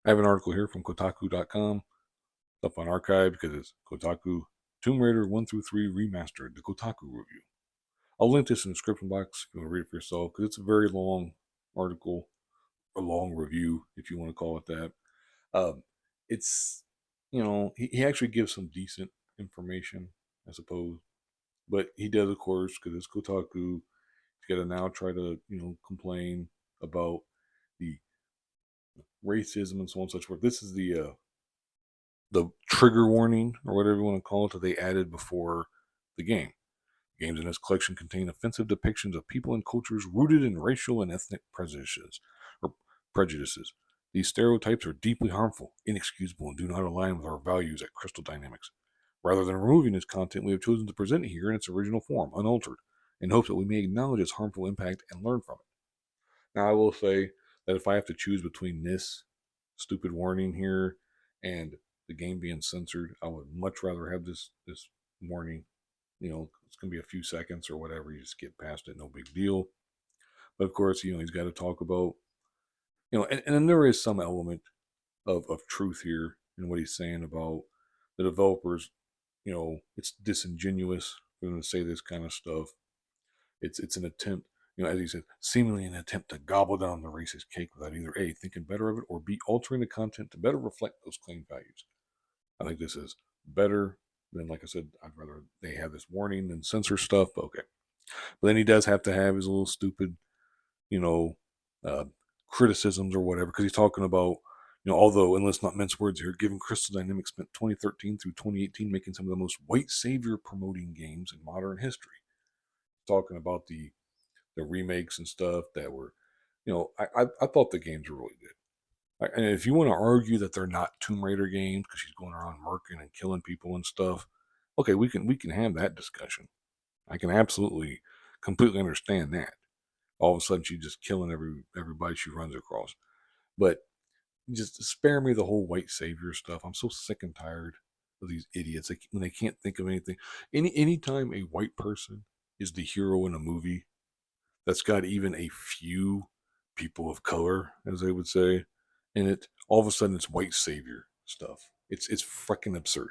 I have an article here from Kotaku.com, up on archive because it's Kotaku Tomb Raider 1 through 3 Remastered, the Kotaku review. I'll link this in the description box if you want to read it for yourself because it's a very long article, a long review, if you want to call it that. Um, it's, he actually gives some decent information, I suppose. But he does, of course, because it's Kotaku. He's got to now try to, complain about the racism and so on and such forth. This is the trigger warning or whatever you want to call it that they added before the game. Games in this collection contain offensive depictions of people and cultures rooted in racial and ethnic prejudices. These stereotypes are deeply harmful, inexcusable, and do not align with our values at Crystal Dynamics. Rather than removing this content, we have chosen to present it here in its original form, unaltered, in hopes that we may acknowledge its harmful impact and learn from it. Now, I will say that if I have to choose between this stupid warning here and the game being censored, I would much rather have this warning. It's gonna be a few seconds or whatever. You just get past it, no big deal. But of course, he's got to talk about, and then there is some element of truth here in what he's saying about the developers. It's disingenuous for them to say this kind of stuff. It's an attempt, as he said, seemingly an attempt to gobble down the racist cake without either A, thinking better of it, or B, altering the content to better reflect those claimed values. I think this is better than, like I said, I'd rather they have this warning than censor stuff. But okay. But then he does have to have his little stupid, you know, uh, criticisms or whatever, because he's talking about, although, and let's not mince words here, given Crystal Dynamics spent 2013 through 2018 making some of the most white savior promoting games in modern history. Talking about the remakes and stuff that were, I thought the games were really good. And if you want to argue that they're not Tomb Raider games because she's going around murking and killing people and stuff, okay, we can have that discussion. I can absolutely completely understand that. All of a sudden, she's just killing everybody she runs across. But just spare me the whole white savior stuff. I'm so sick and tired of these idiots when they can't think of anything. Anytime a white person is the hero in a movie that's got even a few people of color, as they would say, in it, all of a sudden it's white savior stuff. It's freaking absurd.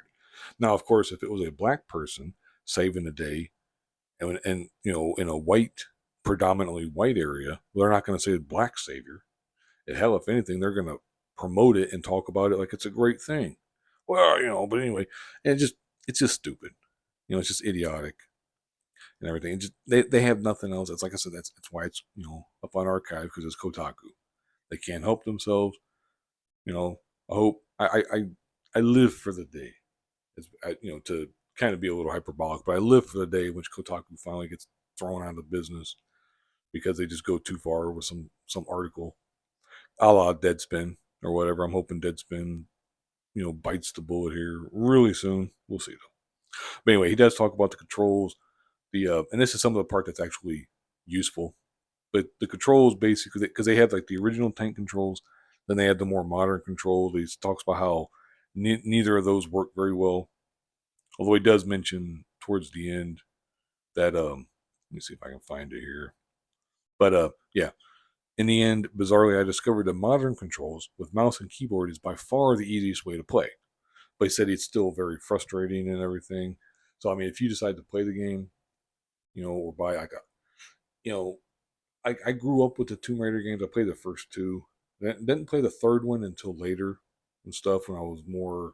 Now, of course, if it was a black person saving the day, and in a predominantly white area, well, they're not going to say black savior. Hell, if anything, they're going to promote it and talk about it like it's a great thing. Well, but anyway, and it's just stupid. It's just idiotic and everything. And just they have nothing else. It's like I said, that's why it's up on archive because it's Kotaku. They can't help themselves. You know, I hope I live for the day. To kind of be a little hyperbolic, but I live for the day in which Kotaku finally gets thrown out of business because they just go too far with some article, a la Deadspin or whatever. I'm hoping Deadspin, bites the bullet here really soon. We'll see though. But anyway, he does talk about the controls. And this is some of the part that's actually useful. But the controls basically, because they had like the original tank controls, then they had the more modern controls. He talks about how neither of those work very well. Although he does mention towards the end that let me see if I can find it here. But yeah, in the end, bizarrely, I discovered that modern controls with mouse and keyboard is by far the easiest way to play. But he said it's still very frustrating and everything. So I mean, if you decide to play the game, or buy like a, you know, I grew up with the Tomb Raider games. I played the first two. Didn't play the third one until later and stuff when I was more,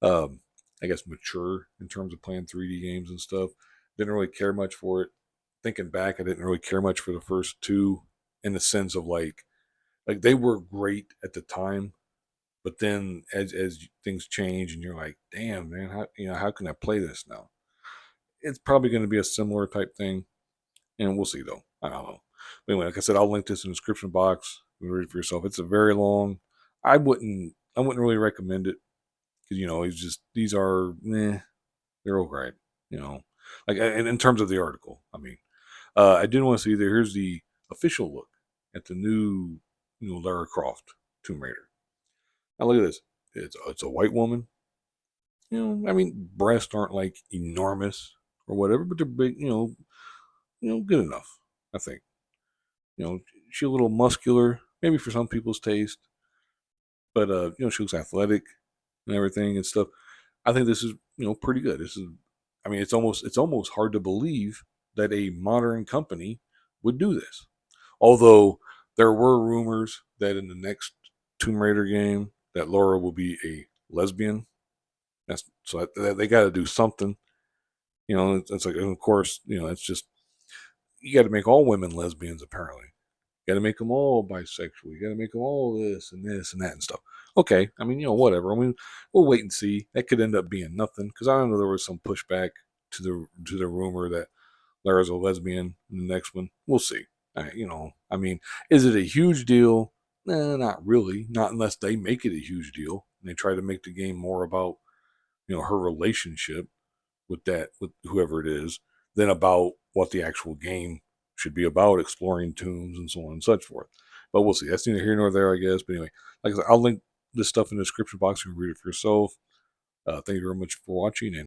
um, I guess, mature in terms of playing 3D games and stuff. Didn't really care much for it. Thinking back, I didn't really care much for the first two in the sense of like they were great at the time, but then as things change and you're like, damn man, how can I play this now? It's probably going to be a similar type thing, and we'll see though. I don't know. But anyway, like I said, I'll link this in the description box. You can read it for yourself. It's a very long. I wouldn't really recommend it because it's just these are they're all right. You know, like in terms of the article. I mean, I did want to see there. Here's the official look at the new Lara Croft Tomb Raider. Now look at this. It's a white woman. I mean, breasts aren't like enormous or whatever, but they're big. Good enough. I think. She's a little muscular, maybe for some people's taste. but she looks athletic and everything and stuff. I think this is pretty good. This is, I mean, it's almost hard to believe that a modern company would do this. Although there were rumors that in the next Tomb Raider game that Laura will be a lesbian. That's so they got to do something. It's like, of course, it's just you got to make all women lesbians apparently. You got to make them all bisexual. You got to make them all this and this and that and stuff. Okay, I mean, whatever. I mean, we'll wait and see. That could end up being nothing because I don't know there was some pushback to the rumor that Lara's a lesbian in the next one. We'll see. I mean, is it a huge deal? Nah, not really. Not unless they make it a huge deal and they try to make the game more about her relationship with whoever it is than about what the actual game should be about, exploring tombs and so on and such forth. But we'll see. That's neither here nor there, I guess. But anyway, like I said, I'll link this stuff in the description box. You can read it for yourself. Thank you very much for watching, and